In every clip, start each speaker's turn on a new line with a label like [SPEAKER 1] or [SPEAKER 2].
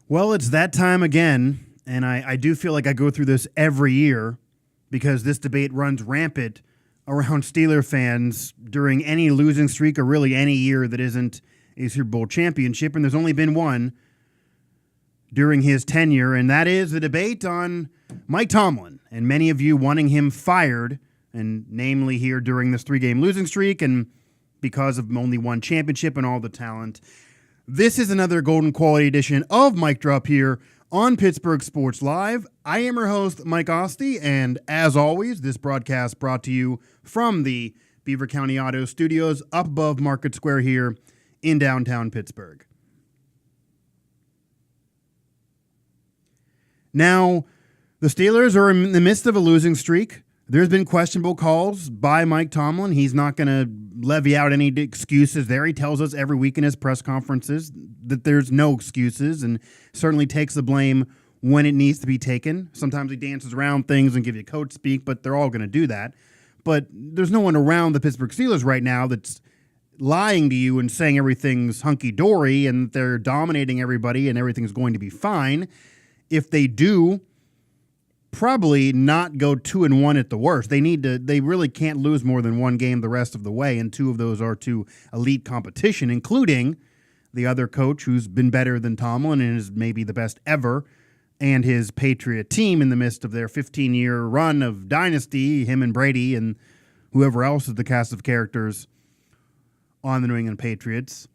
[SPEAKER 1] Well, it's that time again, and I do feel like I go through this every year because this debate runs rampant around Steeler fans during any losing streak or really any year that isn't a Super Bowl championship, and there's only been one during his tenure, and that is the debate on Mike Tomlin, and many of you wanting him fired, and namely here during this 3-game losing streak and because of only one championship and all the talent. This is another Golden Quality edition of Mike Drop here on Pittsburgh Sports Live. I am your host, Mike Asti, and as always, this broadcast brought to you from the Beaver County Auto studios up above Market Square here in downtown Pittsburgh. Now, the Steelers are in the midst of a losing streak. There's been questionable calls by Mike Tomlin. He's not going to levy out any excuses there. He tells us every week in his press conferences that there's no excuses and certainly takes the blame when it needs to be taken. Sometimes he dances around things and gives you coach speak, but they're all going to do that. But there's no one around the Pittsburgh Steelers right now that's lying to you and saying everything's hunky-dory and they're dominating everybody and everything's going to be fine. If they do, probably not go 2-1 at the worst. They really can't lose more than one game the rest of the way, and two of those are to elite competition, including the other coach who's been better than Tomlin and is maybe the best ever, and his Patriot team in the midst of their 15-year run of dynasty, him and Brady and whoever else is the cast of characters on the New England Patriots.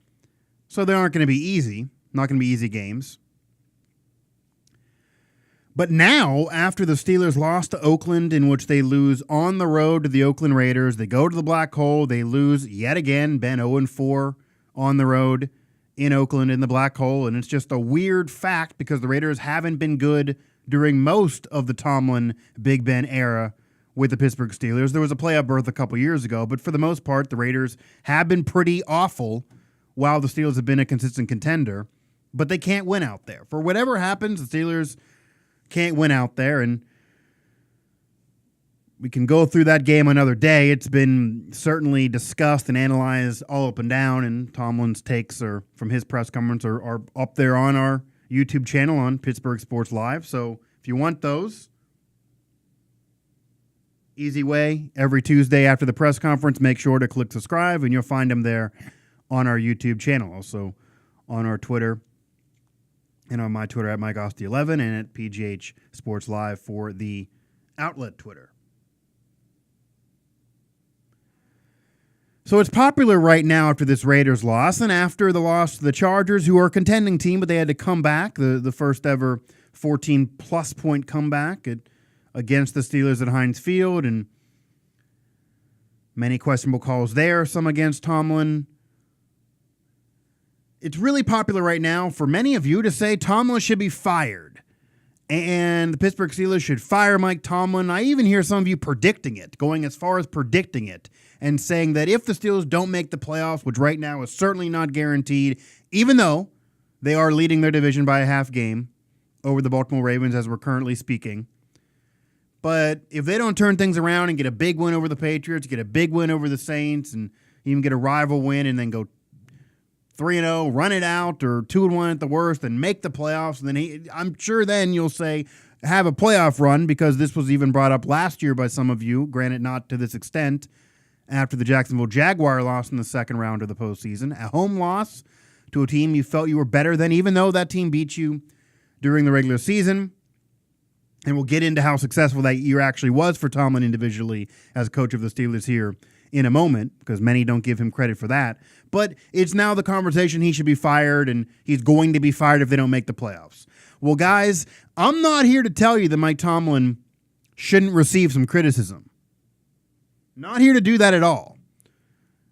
[SPEAKER 1] So they aren't going to be easy, not going to be easy games. But now, after the Steelers lost to Oakland, in which they lose on the road to the Oakland Raiders, they go to the black hole, they lose yet again, been 0-4 on the road in Oakland in the black hole, and it's just a weird fact because the Raiders haven't been good during most of the Tomlin Big Ben era with the Pittsburgh Steelers. There was a playoff berth a couple years ago, but for the most part, the Raiders have been pretty awful while the Steelers have been a consistent contender, but they can't win out there. For whatever happens, the Steelers can't win out there, and we can go through that game another day. It's been certainly discussed and analyzed all up and down, and Tomlin's takes are from his press conference are up there on our YouTube channel on Pittsburgh Sports Live. So if you want those, easy way, every Tuesday after the press conference, make sure to click subscribe, and you'll find them there on our YouTube channel. Also on our Twitter, and on my Twitter at MikeOsti11 and at PGH Sports Live for the outlet Twitter. So it's popular right now after this Raiders loss and after the loss to the Chargers, who are a contending team, but they had to come back, the first ever 14-plus point comeback against the Steelers at Heinz Field, and many questionable calls there, some against Tomlin. It's really popular right now for many of you to say Tomlin should be fired and the Pittsburgh Steelers should fire Mike Tomlin. I even hear some of you predicting it, going as far as predicting it and saying that if the Steelers don't make the playoffs, which right now is certainly not guaranteed, even though they are leading their division by a half game over the Baltimore Ravens as we're currently speaking, but if they don't turn things around and get a big win over the Patriots, get a big win over the Saints, and even get a rival win and then go 3-0, run it out, or 2-1 at the worst, and make the playoffs. And then I'm sure then you'll say, have a playoff run, because this was even brought up last year by some of you, granted not to this extent, after the Jacksonville Jaguar loss in the second round of the postseason. A home loss to a team you felt you were better than, even though that team beat you during the regular season. And we'll get into how successful that year actually was for Tomlin individually as coach of the Steelers here in a moment, because many don't give him credit for that. But it's now the conversation he should be fired, and he's going to be fired if they don't make the playoffs. Well, guys, I'm not here to tell you that Mike Tomlin shouldn't receive some criticism. Not here to do that at all.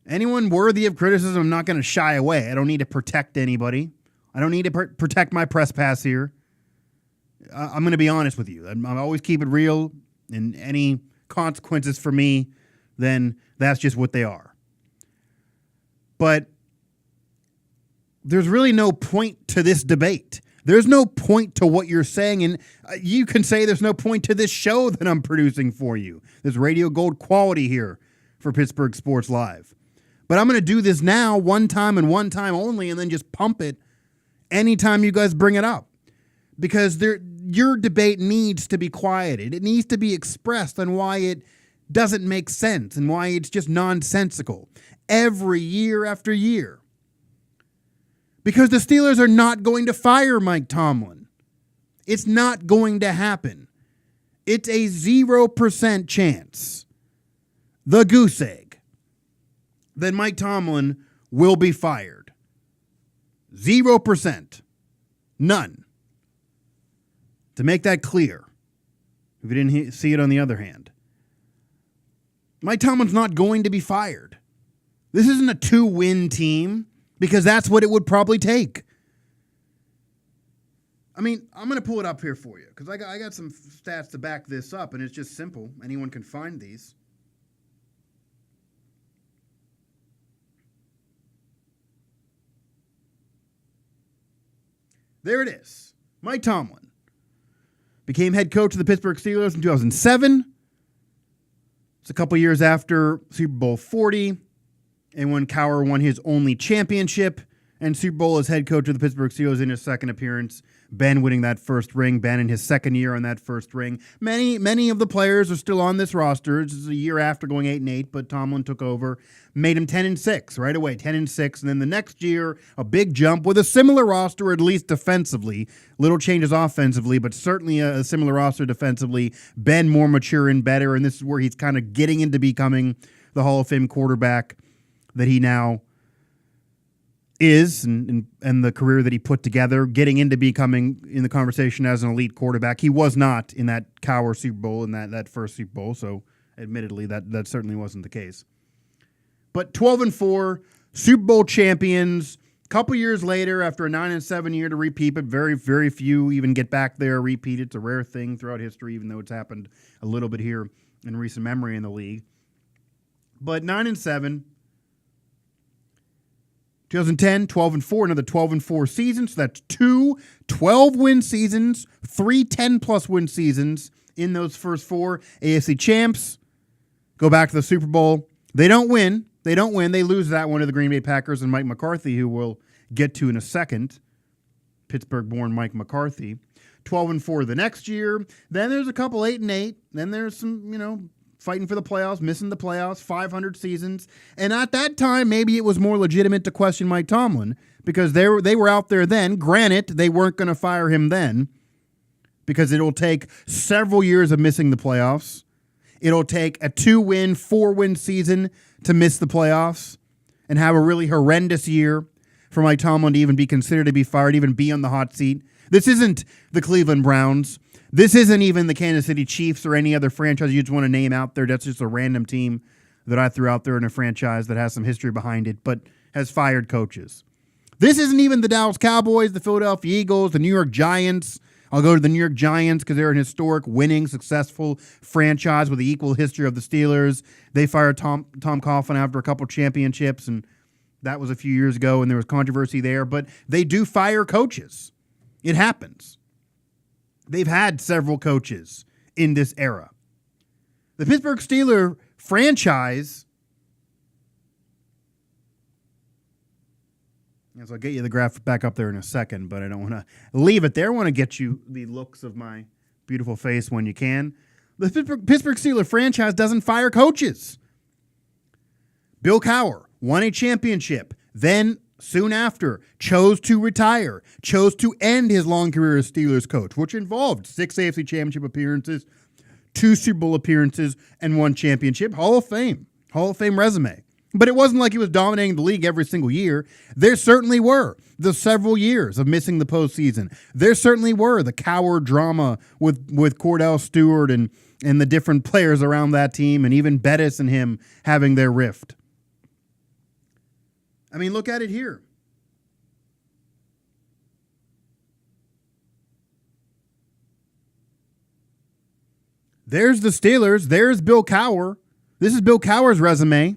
[SPEAKER 1] Anyone worthy of criticism, I'm not going to shy away. I don't need to protect anybody. I don't need to protect my press pass here. I'm going to be honest with you. I'm always keep it real, and any consequences for me, then that's just what they are. But there's really no point to this debate. There's no point to what you're saying, and you can say there's no point to this show that I'm producing for you. There's radio gold quality here for Pittsburgh Sports Live. But I'm going to do this now one time and one time only, and then just pump it anytime you guys bring it up. because your debate needs to be quieted. It needs to be expressed on why it doesn't make sense and why it's just nonsensical every year after year. Because the Steelers are not going to fire Mike Tomlin. It's not going to happen. It's a 0% chance, the goose egg, that Mike Tomlin will be fired. 0%. None. To make that clear, if you didn't see it on the other hand, Mike Tomlin's not going to be fired. This isn't a 2-win team, because that's what it would probably take. I mean, I'm going to pull it up here for you, because I got some stats to back this up, and it's just simple. Anyone can find these. There it is. Mike Tomlin became head coach of the Pittsburgh Steelers in 2007. It's a couple years after Super Bowl 40, and when Cowher won his only championship and Super Bowl as head coach of the Pittsburgh Steelers in his second appearance. Ben winning that first ring. Ben in his second year on that first ring. Many of the players are still on this roster. This is a year after going 8-8, but Tomlin took over, made him 10-6 right away, 10-6, and then the next year a big jump with a similar roster, at least defensively. Little changes offensively, but certainly a similar roster defensively. Ben more mature and better, and this is where he's kind of getting into becoming the Hall of Fame quarterback that he now is, and the career that he put together, getting into becoming in the conversation as an elite quarterback. He was not in that Cowher Super Bowl, in that first Super Bowl, so admittedly that certainly wasn't the case. But 12-4, Super Bowl champions. A couple years later, after a 9-7 year to repeat, but very, very few even get back there, repeat. It's a rare thing throughout history, even though it's happened a little bit here in recent memory in the league. But 9-7. 2010, 12-4, another 12-4 season. So that's 2 12-win seasons, 3 10-plus win seasons in those first 4. AFC champs, go back to the Super Bowl. They don't win. They lose that one to the Green Bay Packers and Mike McCarthy, who we'll get to in a second. Pittsburgh-born Mike McCarthy. 12-4 the next year. Then there's a couple 8-8. Then there's some, fighting for the playoffs, missing the playoffs, 500 seasons. And at that time, maybe it was more legitimate to question Mike Tomlin because they were out there then. Granted, they weren't going to fire him then because it'll take several years of missing the playoffs. It'll take a 2-win, 4-win season to miss the playoffs and have a really horrendous year for Mike Tomlin to even be considered to be fired, even be on the hot seat. This isn't the Cleveland Browns. This isn't even the Kansas City Chiefs or any other franchise you just want to name out there. That's just a random team that I threw out there in a franchise that has some history behind it, but has fired coaches. This isn't even the Dallas Cowboys, the Philadelphia Eagles, the New York Giants. I'll go to the New York Giants because they're an historic, winning, successful franchise with the equal history of the Steelers. They fired Tom Coughlin after a couple championships, and that was a few years ago, and there was controversy there. But they do fire coaches. It happens. They've had several coaches in this era. The Pittsburgh Steelers franchise, so I'll get you the graph back up there in a second, but I don't want to leave it there. I want to get you the looks of my beautiful face when you can. The Pittsburgh Steelers franchise doesn't fire coaches. Bill Cowher won a championship, then soon after, chose to retire, chose to end his long career as Steelers coach, which involved 6 AFC Championship appearances, 2 Super Bowl appearances, and 1 championship. Hall of Fame resume. But it wasn't like he was dominating the league every single year. There certainly were the several years of missing the postseason. There certainly were the Cowher drama with Cordell Stewart and the different players around that team, and even Bettis and him having their rift. I mean, look at it here. There's the Steelers. There's Bill Cowher. This is Bill Cowher's resume.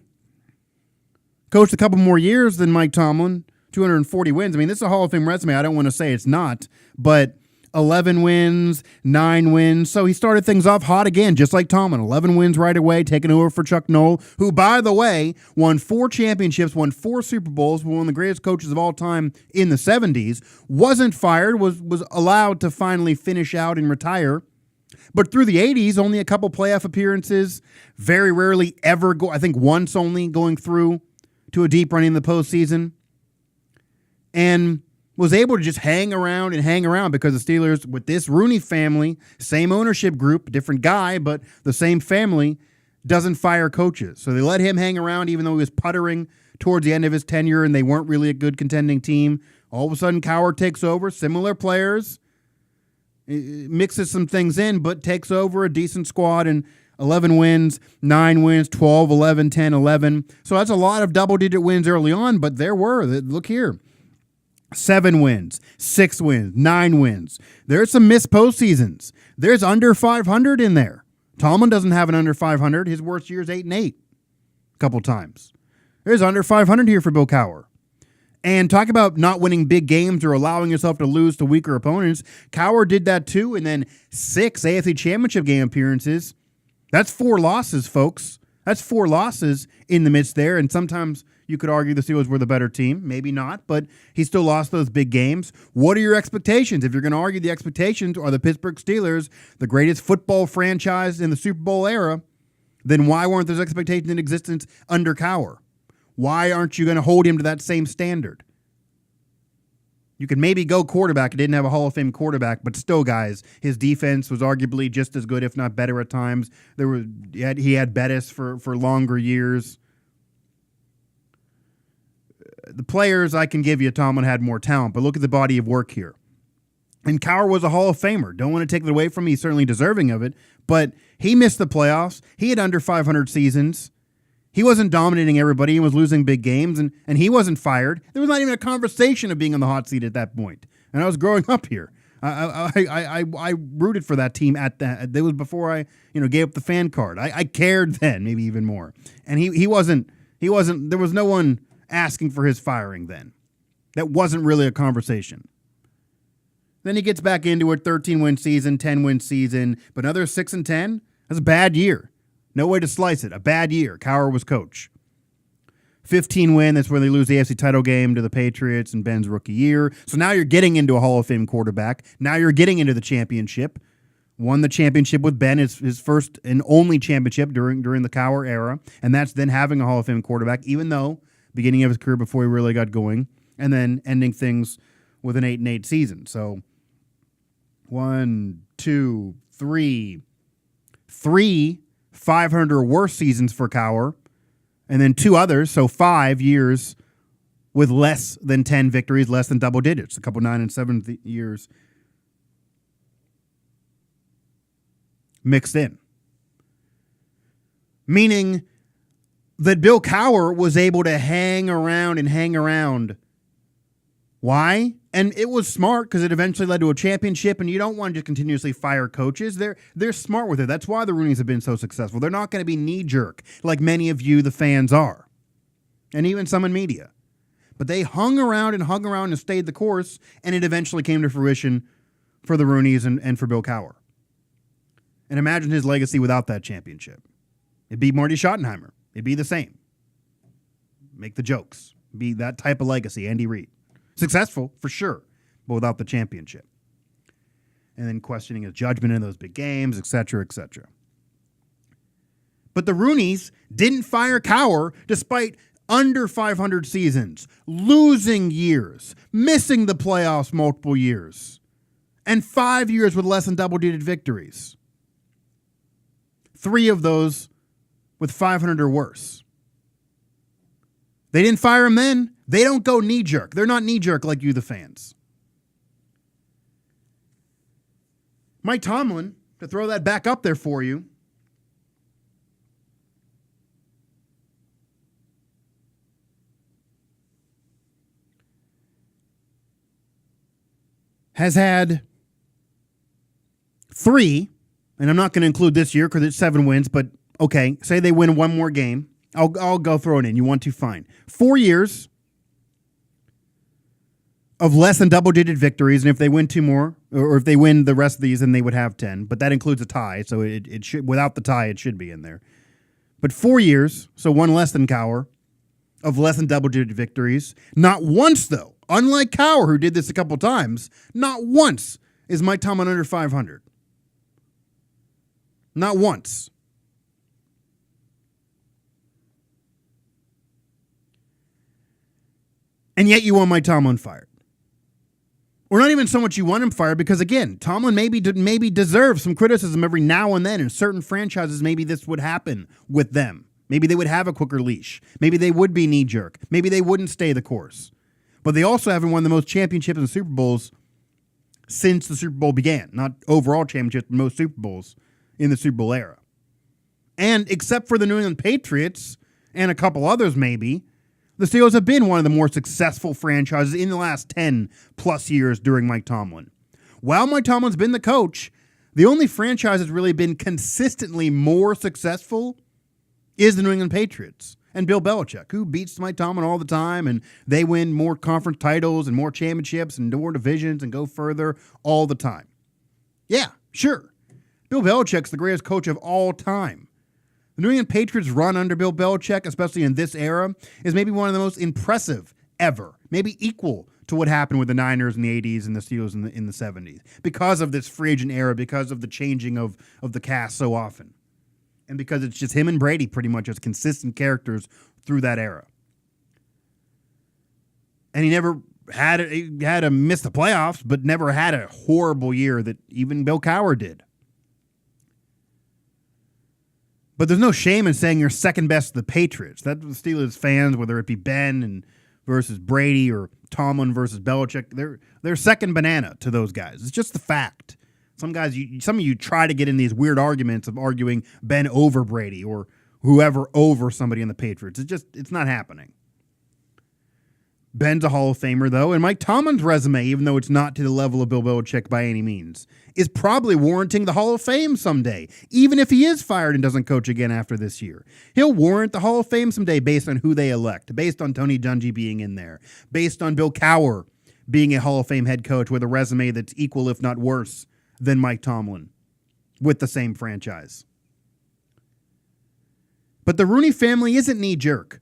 [SPEAKER 1] Coached a couple more years than Mike Tomlin. 240 wins. I mean, this is a Hall of Fame resume. I don't want to say it's not, but 11 wins, 9 wins. So he started things off hot again, just like Tomlin. 11 wins right away, taking over for Chuck Noll, who, by the way, won 4 championships, won 4 Super Bowls, one of the greatest coaches of all time in the 70s, wasn't fired, was allowed to finally finish out and retire. But through the 80s, only a couple playoff appearances, very rarely ever I think once only going through to a deep run in the postseason. And was able to just hang around because the Steelers, with this Rooney family, same ownership group, different guy, but the same family, doesn't fire coaches. So they let him hang around even though he was puttering towards the end of his tenure and they weren't really a good contending team. All of a sudden, Cowher takes over, similar players, mixes some things in, but takes over a decent squad and 11 wins, 9 wins, 12, 11, 10, 11. So that's a lot of double-digit wins early on, but there were. Look here. 7 wins, 6 wins, 9 wins. There's some missed postseasons. There's under 500 in there. Tomlin doesn't have an under 500. His worst year is 8-8 a couple times. There's under 500 here for Bill Cowher. And talk about not winning big games or allowing yourself to lose to weaker opponents. Cowher did that too, and then 6 AFC Championship game appearances. That's 4 losses, folks. That's 4 losses in the midst there, and sometimes you could argue the Steelers were the better team. Maybe not, but he still lost those big games. What are your expectations? If you're going to argue the expectations are the Pittsburgh Steelers, the greatest football franchise in the Super Bowl era, then why weren't those expectations in existence under Cowher? Why aren't you going to hold him to that same standard? You could maybe go quarterback. He didn't have a Hall of Fame quarterback, but still, guys, his defense was arguably just as good, if not better at times. He had Bettis for longer years. The players I can give you, Tomlin had more talent, but look at the body of work here. And Cowher was a Hall of Famer. Don't want to take it away from him. He's certainly deserving of it, but he missed the playoffs. He had under 500 seasons. He wasn't dominating everybody. He was losing big games, and he wasn't fired. There was not even a conversation of being on the hot seat at that point. And I was growing up here. I rooted for that team at that. It was before I gave up the fan card. I cared then, maybe even more. And he wasn't. There was no one asking for his firing then. That wasn't really a conversation. Then he gets back into it, 13-win season, 10-win season, but another 6-10. That's a bad year. No way to slice it. A bad year. Cowher was coach. 15-win, that's where they lose the AFC title game to the Patriots in Ben's rookie year. So now you're getting into a Hall of Fame quarterback. Now you're getting into the championship. Won the championship with Ben, his first and only championship during the Cowher era, and that's then having a Hall of Fame quarterback, even though beginning of his career before he really got going, and then ending things with an 8-8 season. So 1, 2, 3 500 or worse seasons for Cowher, and then 2 others, so 5 years with less than 10 victories, less than double digits, a couple 9 and 7 years mixed in. Meaning that Bill Cowher was able to hang around. Why? And it was smart because it eventually led to a championship, and you don't want to just continuously fire coaches. They're smart with it. That's why the Rooneys have been so successful. They're not going to be knee-jerk like many of you, the fans, are, and even some in media. But they hung around and stayed the course, and it eventually came to fruition for the Rooneys and for Bill Cowher. And imagine his legacy without that championship. It'd be Marty Schottenheimer. It'd be the same. Make the jokes. Be that type of legacy, Andy Reid. Successful, for sure, but without the championship. And then questioning his judgment in those big games, et cetera, et cetera. But the Rooneys didn't fire Cowher despite under 500 seasons, losing years, missing the playoffs multiple years, and 5 years with less than double-digit victories. 3 of those with 500 or worse. They didn't fire him then. They don't go knee-jerk. They're not knee-jerk like you, the fans. Mike Tomlin, to throw that back up there for you, has had 3, and I'm not going to include this year because it's 7 wins, but okay, say they win one more game. I'll go throw it in. You want to? Fine. 4 years of less than double-digit victories, and if they win 2 more, or if they win the rest of these, then they would have 10. But that includes a tie, so it should, without the tie, it should be in there. But 4 years, so one less than Cowher, of less than double-digit victories. Not once, though, unlike Cowher, who did this a couple times, not once is Mike Tomlin under 500. Not once. And yet you want Mike Tomlin fired. Or not even so much you want him fired, because again, Tomlin maybe deserves some criticism every now and then. In certain franchises, maybe this would happen with them. Maybe they would have a quicker leash. Maybe they would be knee-jerk. Maybe they wouldn't stay the course. But they also haven't won the most championships and Super Bowls since the Super Bowl began. Not overall championships, but most Super Bowls in the Super Bowl era. And except for the New England Patriots and a couple others maybe, the Steelers have been one of the more successful franchises in the last 10 plus years during Mike Tomlin. While Mike Tomlin's been the coach, the only franchise that's really been consistently more successful is the New England Patriots and Bill Belichick, who beats Mike Tomlin all the time, and they win more conference titles and more championships and more divisions and go further all the time. Yeah, sure. Bill Belichick's the greatest coach of all time. The New England Patriots run under Bill Belichick, especially in this era, is maybe one of the most impressive ever, maybe equal to what happened with the Niners in the 80s and the Steelers in the 70s, because of this free agent era, because of the changing of the cast so often, and because it's just him and Brady pretty much as consistent characters through that era. And he never had to miss the playoffs, but never had a horrible year that even Bill Cowher did. But there's no shame in saying you're second best to the Patriots. That's the Steelers fans, whether it be Ben versus Brady or Tomlin versus Belichick, they're second banana to those guys. It's just the fact. Some of you try to get in these weird arguments of arguing Ben over Brady or whoever over somebody in the Patriots. It's not happening. Ben's a Hall of Famer, though, and Mike Tomlin's resume, even though it's not to the level of Bill Belichick by any means, is probably warranting the Hall of Fame someday, even if he is fired and doesn't coach again after this year. He'll warrant the Hall of Fame someday based on who they elect, based on Tony Dungy being in there, based on Bill Cowher being a Hall of Fame head coach with a resume that's equal, if not worse, than Mike Tomlin with the same franchise. But the Rooney family isn't knee-jerk.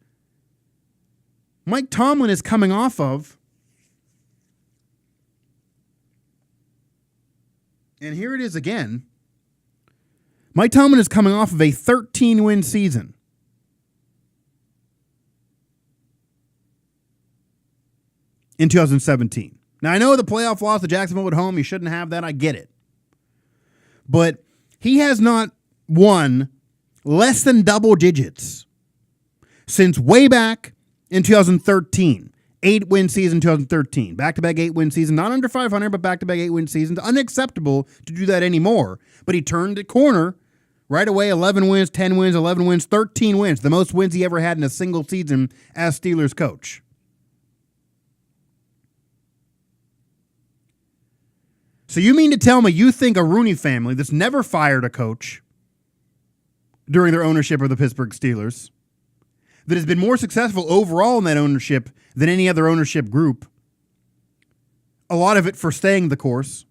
[SPEAKER 1] Mike Tomlin is coming off of, and here it is again, Mike Tomlin is coming off of a 13-win season. In 2017. Now, I know the playoff loss to Jacksonville at home, you shouldn't have that, I get it. But he has not won less than double digits since way back in 2013. 8-win season 2013. Back-to-back 8-win season. Not under 500, but back-to-back 8-win seasons. Unacceptable to do that anymore. But he turned the corner right away. 11 wins, 10 wins, 11 wins, 13 wins. The most wins he ever had in a single season as Steelers coach. So you mean to tell me you think a Rooney family that's never fired a coach during their ownership of the Pittsburgh Steelers, that has been more successful overall in that ownership than any other ownership group, a lot of it for staying the course,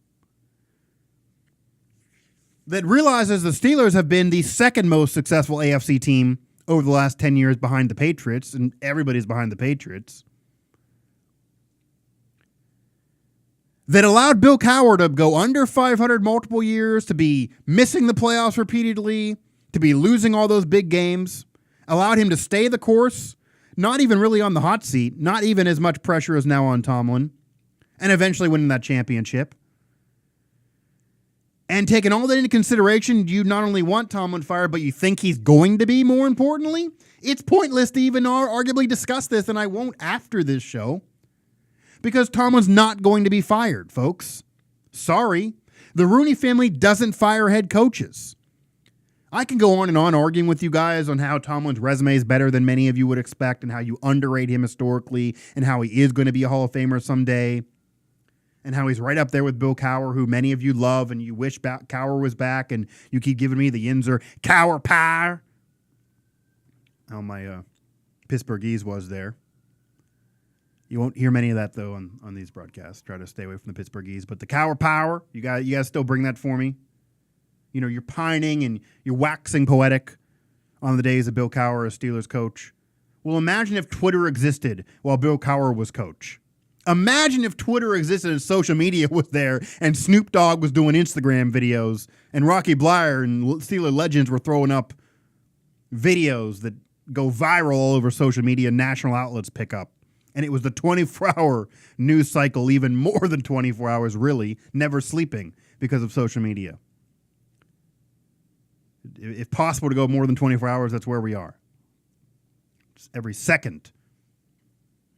[SPEAKER 1] that realizes the Steelers have been the second most successful AFC team over the last 10 years behind the Patriots, and everybody's behind the Patriots, that allowed Bill Cowher to go under 500 multiple years, to be missing the playoffs repeatedly, to be losing all those big games, allowed him to stay the course, not even really on the hot seat, not even as much pressure as now on Tomlin, and eventually winning that championship. And taking all that into consideration, you not only want Tomlin fired, but you think he's going to be, more importantly? It's pointless to even arguably discuss this, and I won't after this show, because Tomlin's not going to be fired, folks. Sorry. The Rooney family doesn't fire head coaches. I can go on and on arguing with you guys on how Tomlin's resume is better than many of you would expect and how you underrate him historically and how he is going to be a Hall of Famer someday and how he's right up there with Bill Cowher, who many of you love and you wish Cowher was back, and you keep giving me the Yinzer Cowher pie. How my Pittsburghese was there. You won't hear many of that, though, on these broadcasts. Try to stay away from the Pittsburghese. But the Cowher Power, you guys still bring that for me. You know, you're pining and you're waxing poetic on the days of Bill Cowher as Steelers coach. Well, imagine if Twitter existed while Bill Cowher was coach. Imagine if Twitter existed and social media was there and Snoop Dogg was doing Instagram videos and Rocky Bleier and Steeler legends were throwing up videos that go viral all over social media, national outlets pick up. And it was the 24-hour news cycle, even more than 24 hours, really, never sleeping because of social media. If possible to go more than 24 hours, that's where we are. Just every second,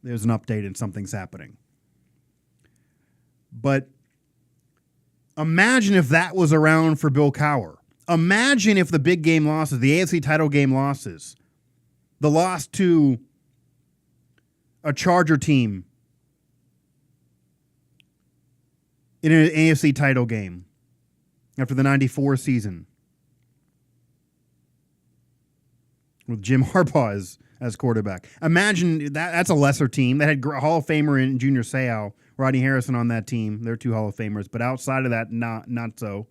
[SPEAKER 1] there's an update and something's happening. But imagine if that was around for Bill Cowher. Imagine if the big game losses, the AFC title game losses, the loss to a Charger team in an AFC title game after the 94 season with Jim Harbaugh as quarterback. Imagine that's a lesser team that had Hall of Famer in Junior Seau, Rodney Harrison on that team. They're two Hall of Famers, but outside of that, not so.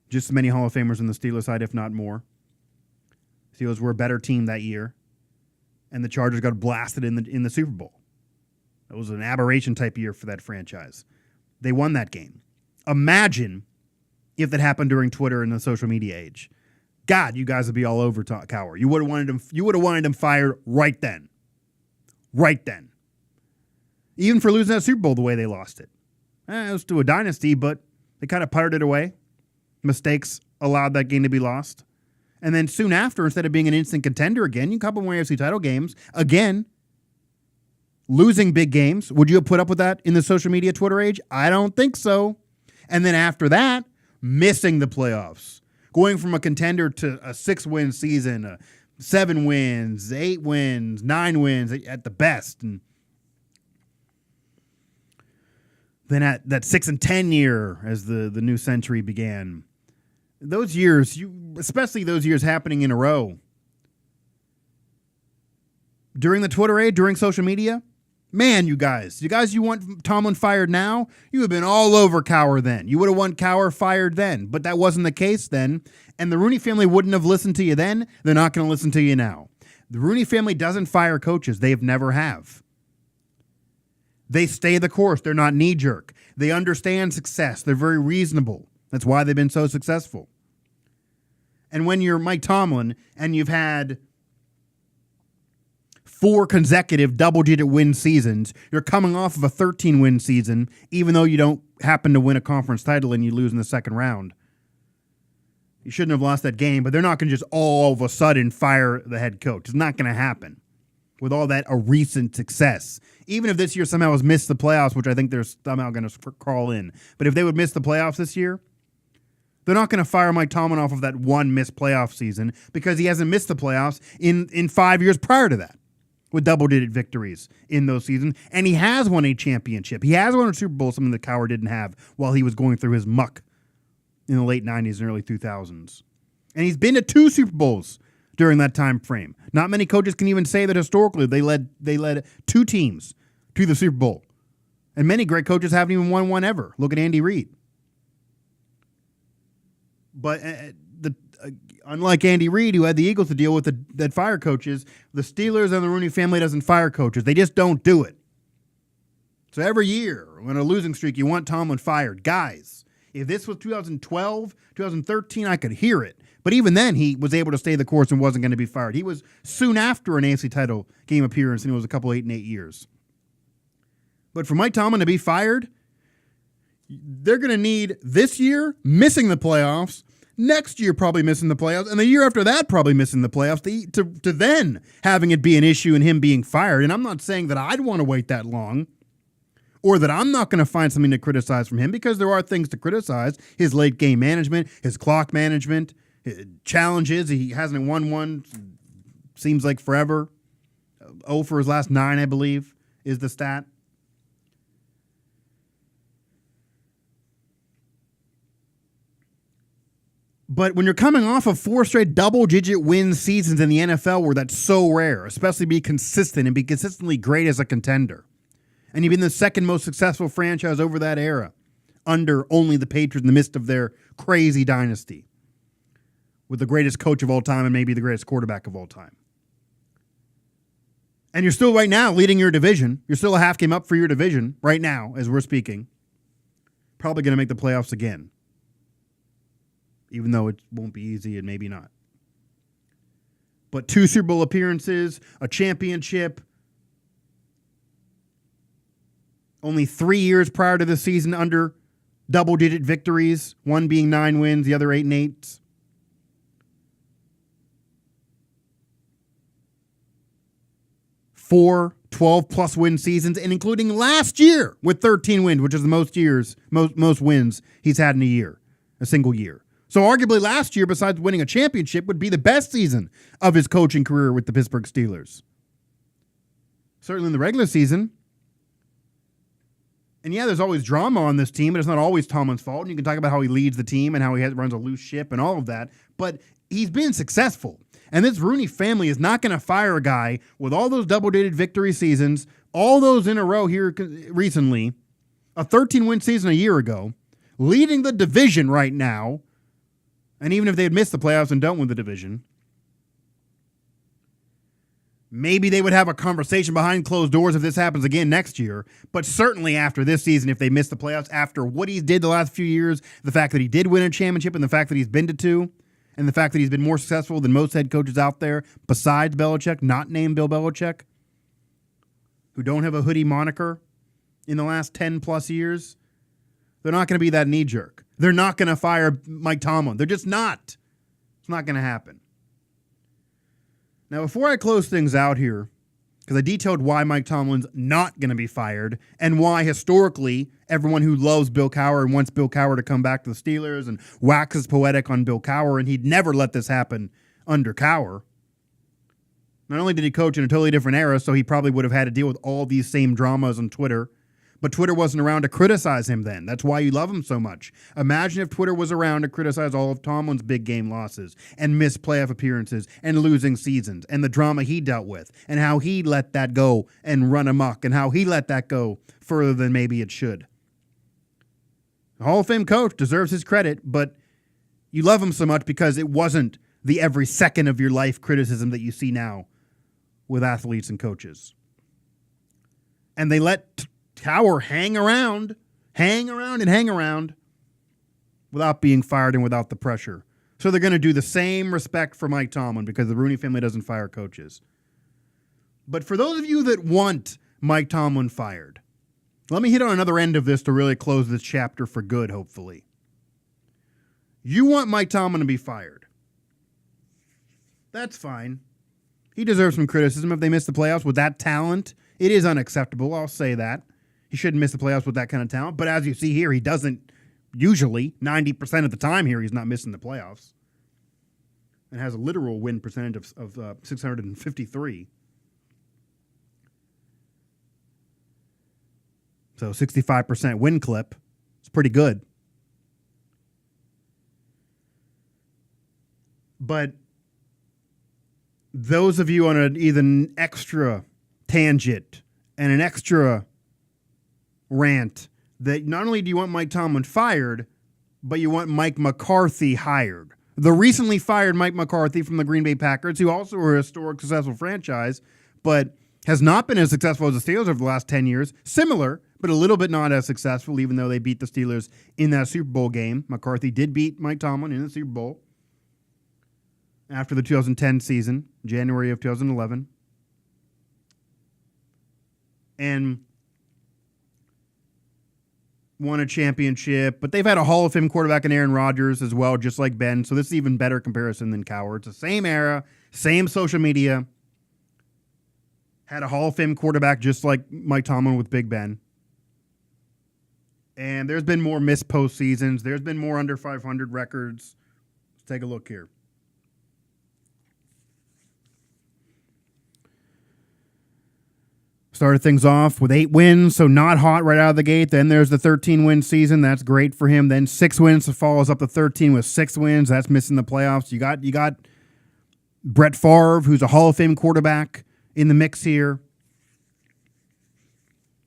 [SPEAKER 1] Just as many Hall of Famers on the Steelers side, if not more. Steelers were a better team that year, and the Chargers got blasted in the Super Bowl. It was an aberration type year for that franchise. They won that game. Imagine if that happened during Twitter and the social media age. God, you guys would be all over Cowher. You would have wanted him. You would have wanted him fired right then. Right then. Even for losing that Super Bowl the way they lost it. It was to a dynasty, but they kind of puttered it away. Mistakes allowed that game to be lost. And then soon after, instead of being an instant contender again, you couple more AFC title games. Again, losing big games. Would you have put up with that in the social media Twitter age? I don't think so. And then after that, missing the playoffs. Going from a contender to a 6-win season, 7 wins, 8 wins, 9 wins at the best. And then at that 6-10 year as the new century began. Those years, especially those years happening in a row. During the Twitter age, during social media, man, you guys you want Tomlin fired now? You would have been all over Cowher then. You would have want Cowher fired then, but that wasn't the case then. And the Rooney family wouldn't have listened to you then. They're not going to listen to you now. The Rooney family doesn't fire coaches. They've never have. They stay the course. They're not knee-jerk. They understand success. They're very reasonable. That's why they've been so successful. And when you're Mike Tomlin and you've had 4 consecutive double-digit win seasons, you're coming off of a 13-win season, even though you don't happen to win a conference title and you lose in the second round. You shouldn't have lost that game, but they're not going to just all of a sudden fire the head coach. It's not going to happen with all that a recent success. Even if this year somehow has missed the playoffs, which I think they're somehow going to crawl in. But if they would miss the playoffs this year, they're not going to fire Mike Tomlin off of that one missed playoff season because he hasn't missed the playoffs in 5 years prior to that with double-digit victories in those seasons. And he has won a championship. He has won a Super Bowl, something that Cowher didn't have while he was going through his muck in the late 90s and early 2000s. And he's been to 2 Super Bowls during that time frame. Not many coaches can even say that historically they led 2 teams to the Super Bowl. And many great coaches haven't even won one ever. Look at Andy Reid. But unlike Andy Reid, who had the Eagles to deal with that fire coaches, the Steelers and the Rooney family doesn't fire coaches. They just don't do it. So every year, when a losing streak, you want Tomlin fired. Guys, if this was 2012, 2013, I could hear it. But even then, he was able to stay the course and wasn't going to be fired. He was soon after an AFC title game appearance, and it was a couple 8-8 years. But for Mike Tomlin to be fired, they're going to need this year missing the playoffs, next year probably missing the playoffs, and the year after that probably missing the playoffs to then having it be an issue and him being fired. And I'm not saying that I'd want to wait that long or that I'm not going to find something to criticize from him, because there are things to criticize. His late game management, his clock management, his challenges. He hasn't won one, seems like forever. 0 for his last 9, I believe, is the stat. But when you're coming off of 4 straight double-digit win seasons in the NFL where that's so rare, especially be consistent and be consistently great as a contender, and you've been the second most successful franchise over that era, under only the Patriots in the midst of their crazy dynasty, with the greatest coach of all time and maybe the greatest quarterback of all time. And you're still right now leading your division. You're still a half game up for your division right now as we're speaking. Probably going to make the playoffs again. Even though it won't be easy and maybe not. But 2 Super Bowl appearances, a championship. Only 3 years prior to the season under double-digit victories. One being 9 wins, the other 8 and 8s. Four 12-plus win seasons, and including last year with 13 wins, which is the most wins he's had in a year, a single year. So arguably last year, besides winning a championship, would be the best season of his coaching career with the Pittsburgh Steelers. Certainly in the regular season. And yeah, there's always drama on this team, but it's not always Tomlin's fault. And you can talk about how he leads the team and how he runs a loose ship and all of that. But he's been successful. And this Rooney family is not going to fire a guy with all those double-digit victory seasons, all those in a row here recently, a 13-win season a year ago, leading the division right now, and even if they had missed the playoffs and don't win the division, maybe they would have a conversation behind closed doors if this happens again next year. But certainly after this season, if they miss the playoffs, after what he did the last few years, the fact that he did win a championship and the fact that he's been to 2, and the fact that he's been more successful than most head coaches out there besides Belichick, not named Bill Belichick, who don't have a hoodie moniker in the last 10-plus years, they're not going to be that knee-jerk. They're not going to fire Mike Tomlin. They're just not. It's not going to happen. Now, before I close things out here, because I detailed why Mike Tomlin's not going to be fired and why historically everyone who loves Bill Cowher and wants Bill Cowher to come back to the Steelers and waxes poetic on Bill Cowher, and he'd never let this happen under Cowher. Not only did he coach in a totally different era, so he probably would have had to deal with all these same dramas on Twitter, but Twitter wasn't around to criticize him then. That's why you love him so much. Imagine if Twitter was around to criticize all of Tomlin's big game losses and missed playoff appearances and losing seasons and the drama he dealt with and how he let that go and run amok and how he let that go further than maybe it should. The Hall of Fame coach deserves his credit, but you love him so much because it wasn't the every second of your life criticism that you see now with athletes and coaches. And they let Cowher hang around without being fired and without the pressure. So they're going to do the same respect for Mike Tomlin because the Rooney family doesn't fire coaches. But for those of you that want Mike Tomlin fired, let me hit on another end of this to really close this chapter for good, hopefully. You want Mike Tomlin to be fired. That's fine. He deserves some criticism if they miss the playoffs with that talent. It is unacceptable, I'll say that. He shouldn't miss the playoffs with that kind of talent. But as you see here, he doesn't usually. 90% of the time here, he's not missing the playoffs. And has a literal win percentage of 653. So 65% win clip. It's pretty good. But those of you on either an extra tangent and an extra rant that not only do you want Mike Tomlin fired, but you want Mike McCarthy hired. The recently fired Mike McCarthy from the Green Bay Packers, who also were a historic successful franchise, but has not been as successful as the Steelers over the last 10 years. Similar, but a little bit not as successful, even though they beat the Steelers in that Super Bowl game. McCarthy did beat Mike Tomlin in the Super Bowl after the 2010 season, January of 2011. And won a championship, but they've had a Hall of Fame quarterback in Aaron Rodgers as well, just like Ben. So this is even better comparison than Cowher. It's the same era, same social media. Had a Hall of Fame quarterback just like Mike Tomlin with Big Ben. And there's been more missed postseasons. There's been more under 500 records. Let's take a look here. Started things off with 8 wins, so not hot right out of the gate. Then there's the 13-win season. That's great for him. Then 6 wins, so follows up the 13 with 6 wins. That's missing the playoffs. You got Brett Favre, who's a Hall of Fame quarterback, in the mix here.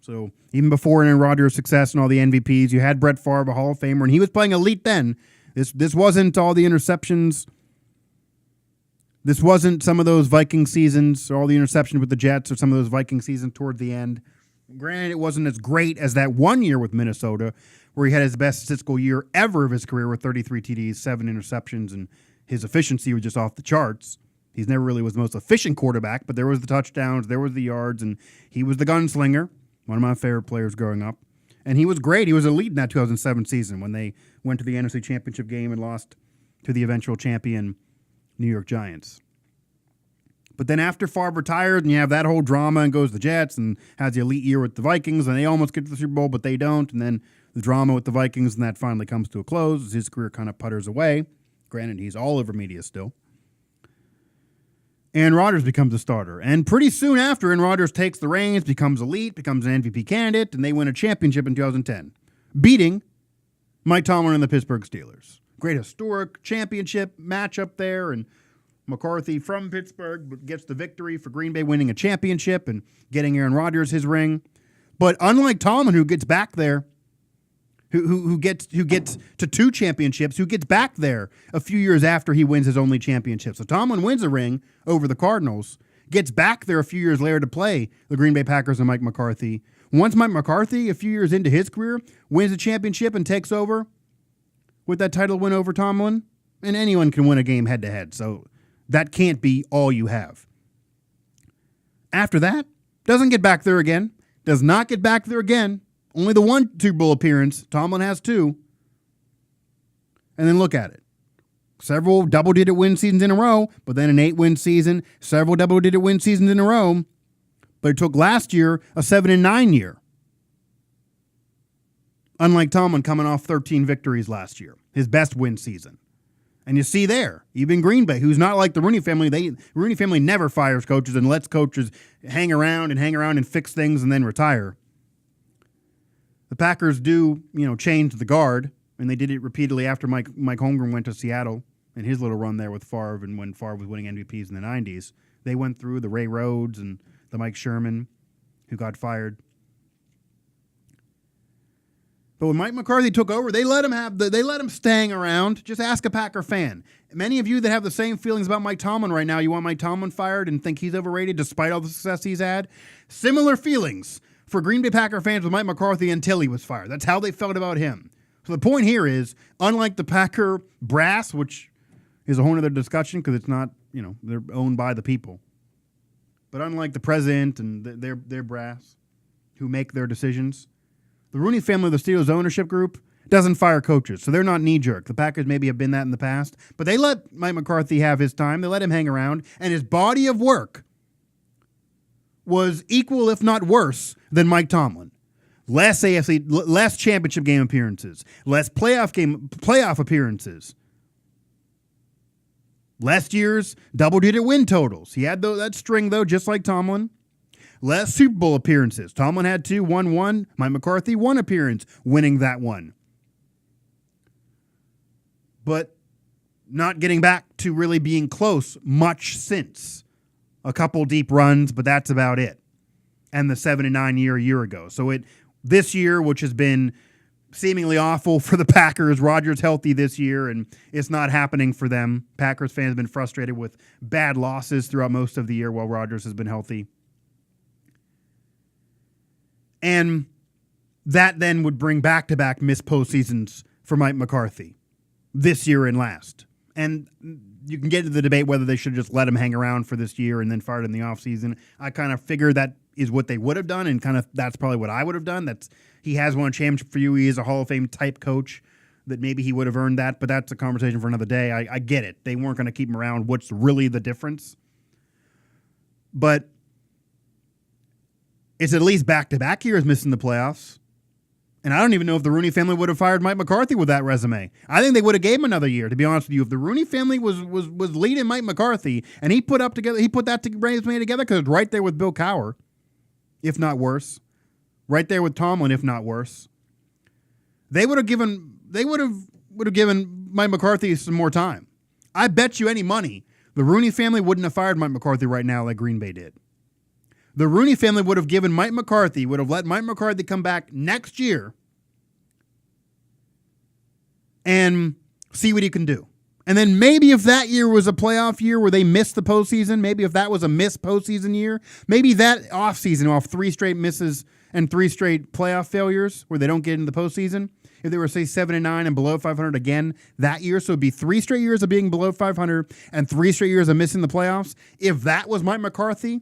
[SPEAKER 1] So even before Aaron Rodgers' success and all the MVPs, you had Brett Favre, a Hall of Famer, and he was playing elite then. This wasn't all the interceptions. This wasn't some of those Viking seasons, or all the interceptions with the Jets, or some of those Viking seasons toward the end. Granted, it wasn't as great as that one year with Minnesota, where he had his best statistical year ever of his career with 33 TDs, 7 interceptions, and his efficiency was just off the charts. He's never really was the most efficient quarterback, but there was the touchdowns, there was the yards, and he was the gunslinger, one of my favorite players growing up. And he was great. He was elite in that 2007 season when they went to the NFC Championship game and lost to the eventual champion New York Giants. But then after Favre retired and you have that whole drama and goes to the Jets and has the elite year with the Vikings and they almost get to the Super Bowl, but they don't. And then the drama with the Vikings and that finally comes to a close as his career kind of putters away. Granted, he's all over media still. Aaron Rodgers becomes a starter. And pretty soon after, Aaron Rodgers takes the reins, becomes elite, becomes an MVP candidate, and they win a championship in 2010, beating Mike Tomlin and the Pittsburgh Steelers. Great historic championship matchup there, and McCarthy from Pittsburgh gets the victory for Green Bay winning a championship and getting Aaron Rodgers his ring. But unlike Tomlin, who gets back there, who gets to 2 championships, who gets back there a few years after he wins his only championship. So Tomlin wins a ring over the Cardinals, gets back there a few years later to play the Green Bay Packers and Mike McCarthy. Once Mike McCarthy, a few years into his career, wins a championship and takes over with that title win over Tomlin, and anyone can win a game head-to-head, so that can't be all you have. After that, doesn't get back there again, does not get back there again. Only the one Super Bowl appearance. Tomlin has 2. And then look at it. Several double-digit win seasons in a row, but then an 8-win season, several double-digit win seasons in a row. But it took last year a 7-9 year. Unlike Tomlin coming off 13 victories last year, his best win season. And you see there, even Green Bay, who's not like the Rooney family. Rooney family never fires coaches and lets coaches hang around and fix things and then retire. The Packers do, change the guard, and they did it repeatedly after Mike Holmgren went to Seattle in his little run there with Favre, and when Favre was winning MVPs in the 90s. They went through the Ray Rhodes and the Mike Sherman, who got fired. But when Mike McCarthy took over, they let him staying around. Just ask a Packer fan. Many of you that have the same feelings about Mike Tomlin right now, you want Mike Tomlin fired and think he's overrated despite all the success he's had. Similar feelings for Green Bay Packer fans with Mike McCarthy until he was fired. That's how they felt about him. So the point here is, unlike the Packer brass, which is a whole other discussion because it's not, they're owned by the people. But unlike the president and their brass who make their decisions, the Rooney family, the Steelers ownership group, doesn't fire coaches. So they're not knee-jerk. The Packers maybe have been that in the past. But they let Mike McCarthy have his time. They let him hang around. And his body of work was equal, if not worse, than Mike Tomlin. Less championship game appearances, less playoff appearances. Last year's double-digit win totals. He had that string, though, just like Tomlin. Less Super Bowl appearances. Tomlin had 2, won 1. Mike McCarthy, 1 appearance, winning that one. But not getting back to really being close much since. A couple deep runs, but that's about it. And the 7-9 year a year ago. So this year, which has been seemingly awful for the Packers, Rodgers healthy this year, and it's not happening for them. Packers fans have been frustrated with bad losses throughout most of the year while Rodgers has been healthy. And that then would bring back-to-back missed postseasons for Mike McCarthy this year and last. And you can get into the debate whether they should just let him hang around for this year and then fire him in the offseason. I kind of figure that is what they would have done, and kind of that's probably what I would have done. He has won a championship for you. He is a Hall of Fame type coach that maybe he would have earned that, but that's a conversation for another day. I get it. They weren't going to keep him around. What's really the difference? But it's at least back-to-back years missing the playoffs. And I don't even know if the Rooney family would have fired Mike McCarthy with that resume. I think they would have gave him another year, to be honest with you. If the Rooney family was leading Mike McCarthy and he put that resume together because it's right there with Bill Cowher, if not worse. Right there with Tomlin, if not worse. They would have given Mike McCarthy some more time. I bet you any money the Rooney family wouldn't have fired Mike McCarthy right now like Green Bay did. The Rooney family would have given Mike McCarthy, would have let Mike McCarthy come back next year and see what he can do. And then maybe if that year was a playoff year where they missed the postseason, maybe if that was a missed postseason year, maybe that offseason off 3 straight misses and 3 straight playoff failures where they don't get into the postseason, if they were, say, 7-9 and below 500 again that year, so it'd be 3 straight years of being below 500 and 3 straight years of missing the playoffs. If that was Mike McCarthy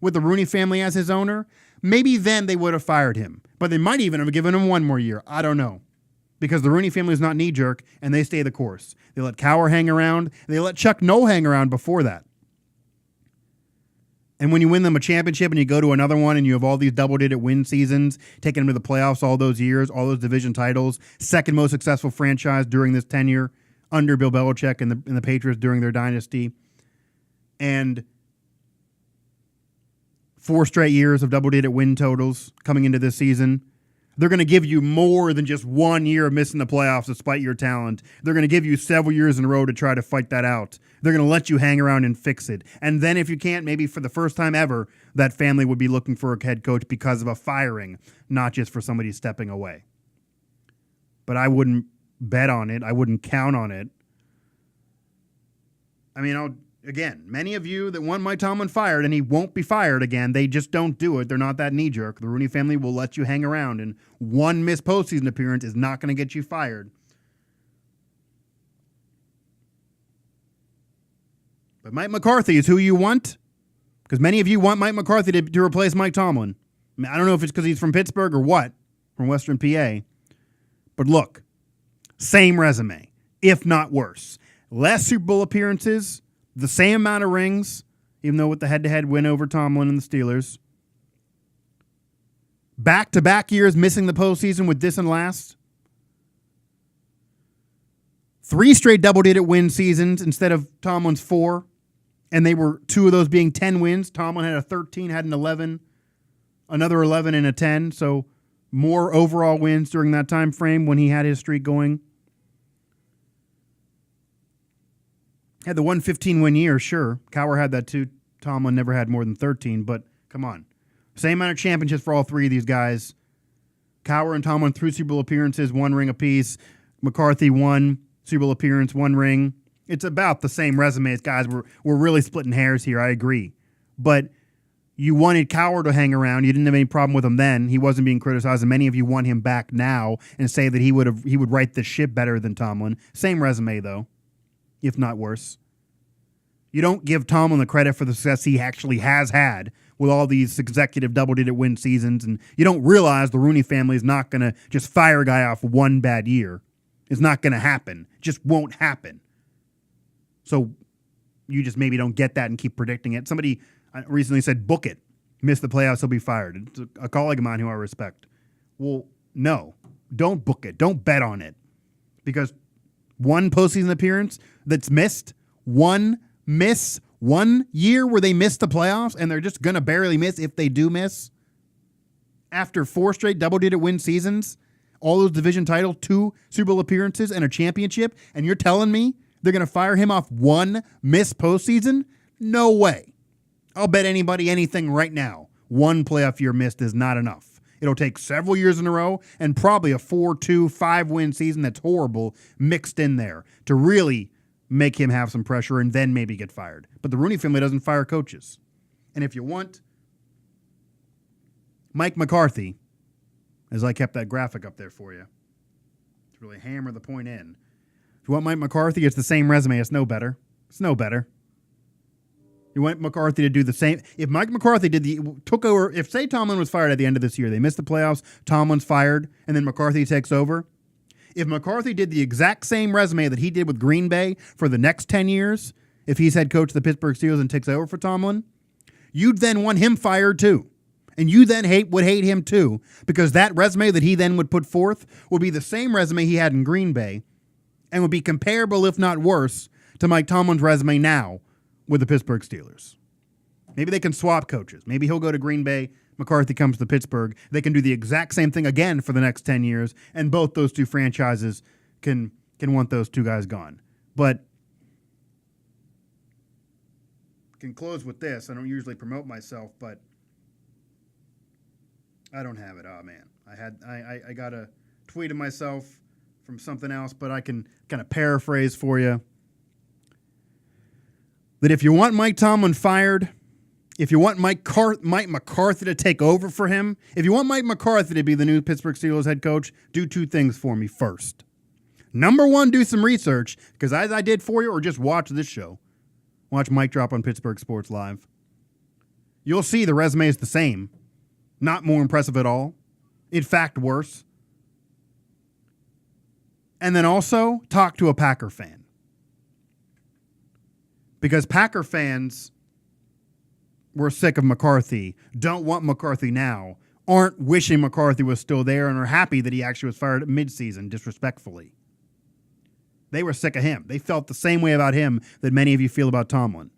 [SPEAKER 1] with the Rooney family as his owner, maybe then they would have fired him. But they might even have given him 1 more year. I don't know. Because the Rooney family is not knee-jerk, and they stay the course. They let Cowher hang around. They let Chuck Noll hang around before that. And when you win them a championship and you go to another one and you have all these double-digit win seasons, taking them to the playoffs all those years, all those division titles, second most successful franchise during this tenure under Bill Belichick and the Patriots during their dynasty, and 4 straight years of double-digit win totals coming into this season, they're going to give you more than just 1 year of missing the playoffs despite your talent. They're going to give you several years in a row to try to fight that out. They're going to let you hang around and fix it. And then if you can't, maybe for the first time ever, that family would be looking for a head coach because of a firing, not just for somebody stepping away. But I wouldn't bet on it. I wouldn't count on it. I mean, again, many of you that want Mike Tomlin fired, and he won't be fired again, they just don't do it. They're not that knee-jerk. The Rooney family will let you hang around, and 1 missed postseason appearance is not going to get you fired. But Mike McCarthy is who you want, because many of you want Mike McCarthy to replace Mike Tomlin. I mean, I don't know if it's because he's from Pittsburgh or what, from Western PA. But look, same resume, if not worse. Less Super Bowl appearances, the same amount of rings, even though with the head-to-head win over Tomlin and the Steelers. Back-to-back years missing the postseason with this and last. 3 straight double-digit win seasons instead of Tomlin's 4. And they were 2 of those being 10 wins. Tomlin had a 13, had an 11, another 11 and a 10. So more overall wins during that time frame when he had his streak going. Had the 115-win year, sure. Cowher had that too. Tomlin never had more than 13, but come on. Same amount of championships for all 3 of these guys. Cowher and Tomlin 3 Super Bowl appearances, 1 ring apiece. McCarthy 1 Super Bowl appearance, 1 ring. It's about the same resume as guys. We're really splitting hairs here, I agree. But you wanted Cowher to hang around. You didn't have any problem with him then. He wasn't being criticized, and many of you want him back now and say that he would right the ship better than Tomlin. Same resume, though, if not worse. You don't give Tomlin the credit for the success he actually has had with all these consecutive double-digit win seasons, and you don't realize the Rooney family is not going to just fire a guy off 1 bad year. It's not going to happen. It just won't happen. So you just maybe don't get that and keep predicting it. Somebody recently said, book it. Miss the playoffs, he'll be fired. It's a colleague of mine who I respect. Well, no. Don't book it. Don't bet on it. Because 1 postseason appearance that's missed, 1 year where they missed the playoffs, and they're just going to barely miss if they do miss. After 4 straight double-digit win seasons, all those division titles, 2 Super Bowl appearances, and a championship, and you're telling me they're going to fire him off 1 missed postseason? No way. I'll bet anybody anything right now. 1 playoff year missed is not enough. It'll take several years in a row and probably a 4-2, 5-win season that's horrible mixed in there to really make him have some pressure and then maybe get fired. But the Rooney family doesn't fire coaches. And if you want Mike McCarthy, as I kept that graphic up there for you, to really hammer the point in. If you want Mike McCarthy, it's the same resume. It's no better. It's no better. You want McCarthy to do the same. If Mike McCarthy took over, if say Tomlin was fired at the end of this year, they missed the playoffs, Tomlin's fired, and then McCarthy takes over. If McCarthy did the exact same resume that he did with Green Bay for the next 10 years, if he's head coach of the Pittsburgh Steelers and takes over for Tomlin, you'd then want him fired too. And you then would hate him too, because that resume that he then would put forth would be the same resume he had in Green Bay and would be comparable, if not worse, to Mike Tomlin's resume now with the Pittsburgh Steelers. Maybe they can swap coaches. Maybe he'll go to Green Bay. McCarthy comes to Pittsburgh, they can do the exact same thing again for the next 10 years, and both those two franchises can want those two guys gone. But can close with this. I don't usually promote myself, but I don't have it. Oh man, I got a tweet of myself from something else, but I can kind of paraphrase for you. That if you want Mike Tomlin fired, if you want Mike McCarthy to take over for him, if you want Mike McCarthy to be the new Pittsburgh Steelers head coach, do two things for me first. Number one, do some research, because as I did for you, or just watch this show. Watch Mike Drop on Pittsburgh Sports Live. You'll see the resume is the same. Not more impressive at all. In fact, worse. And then also, talk to a Packer fan. Because Packer fans were sick of McCarthy, don't want McCarthy now, aren't wishing McCarthy was still there, and are happy that he actually was fired at midseason, disrespectfully. They were sick of him. They felt the same way about him that many of you feel about Tomlin.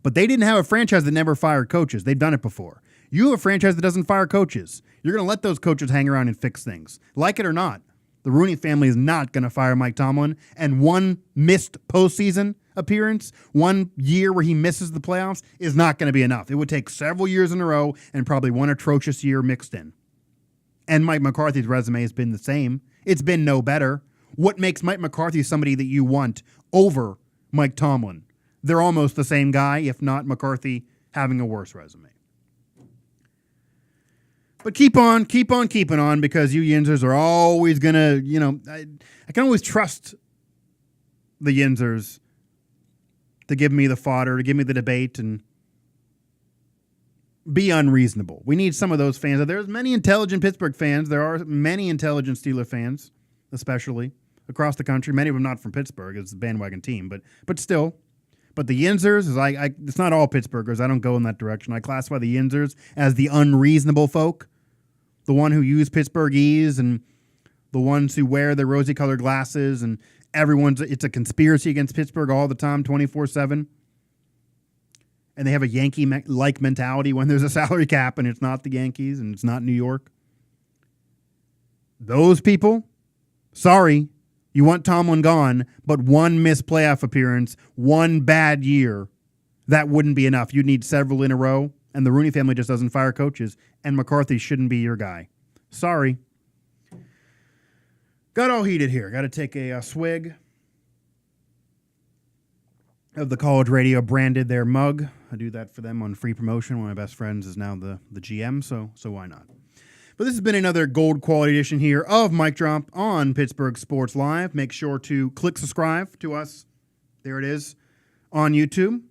[SPEAKER 1] But they didn't have a franchise that never fired coaches. They've done it before. You have a franchise that doesn't fire coaches. You're going to let those coaches hang around and fix things. Like it or not, the Rooney family is not going to fire Mike Tomlin. And one missed postseason appearance, 1 year where he misses the playoffs, is not going to be enough. It would take several years in a row and probably one atrocious year mixed in. And Mike McCarthy's resume has been the same. It's been no better. What makes Mike McCarthy somebody that you want over Mike Tomlin? They're almost the same guy, if not McCarthy having a worse resume. But keep on keeping on, because you Yinzers are always going to, I can always trust the Yinzers to give me the fodder, to give me the debate, and be unreasonable. We need some of those fans. There's many intelligent Pittsburgh fans. There are many intelligent Steeler fans, especially across the country. Many of them not from Pittsburgh. It's a bandwagon team, but still. But the Yinzers, it's not all Pittsburghers. I don't go in that direction. I classify the Yinzers as the unreasonable folk, the one who use Pittsburghese, and the ones who wear their rosy-colored glasses, and it's a conspiracy against Pittsburgh all the time, 24/7. And they have a Yankee-like mentality when there's a salary cap and it's not the Yankees and it's not New York. Those people, sorry, you want Tomlin gone, but one missed playoff appearance, one bad year, that wouldn't be enough. You'd need several in a row, and the Rooney family just doesn't fire coaches, and McCarthy shouldn't be your guy. Sorry. Got all heated here. Got to take a swig of the College Radio branded their mug. I do that for them on free promotion. One of my best friends is now the GM, so why not? But this has been another gold quality edition here of Mike Drop on Pittsburgh Sports Live. Make sure to click subscribe to us. There it is on YouTube.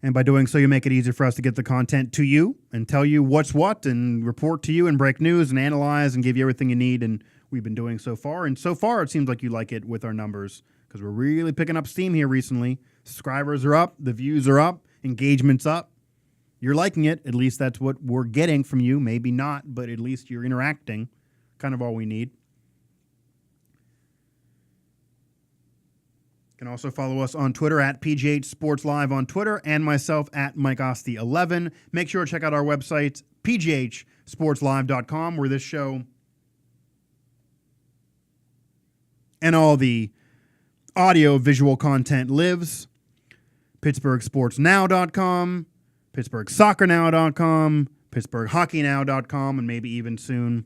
[SPEAKER 1] And by doing so, you make it easier for us to get the content to you and tell you what's what and report to you and break news and analyze and give you everything you need. And we've been doing so far. And so far, it seems like you like it with our numbers, because we're really picking up steam here recently. Subscribers are up. The views are up. Engagement's up. You're liking it. At least that's what we're getting from you. Maybe not, but at least you're interacting. Kind of all we need. You can also follow us on Twitter at PGH Sports Live on Twitter, and myself at Mike Asti 11. Make sure to check out our website, pghsportslive.com, where this show and all the audio-visual content lives. PittsburghSportsNow.com, PittsburghSoccerNow.com, PittsburghHockeyNow.com, and maybe even soon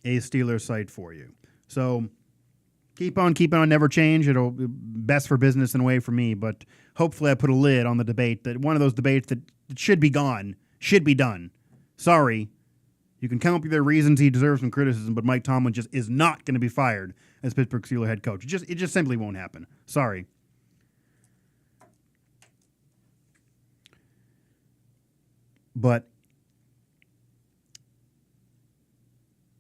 [SPEAKER 1] a Steelers site for you. So keep on keeping on, never change. It'll be best for business in a way for me, but hopefully I put a lid on the debate, that one of those debates that should be gone, should be done. Sorry. You can come up with your reasons. He deserves some criticism, but Mike Tomlin just is not going to be fired as Pittsburgh Steelers head coach. It just simply won't happen. Sorry. But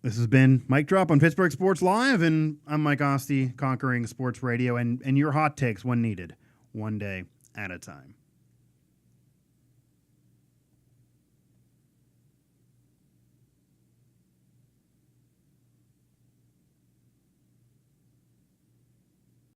[SPEAKER 1] this has been Mike Drop on Pittsburgh Sports Live, and I'm Mike Asti, conquering sports radio and your hot takes when needed, one day at a time.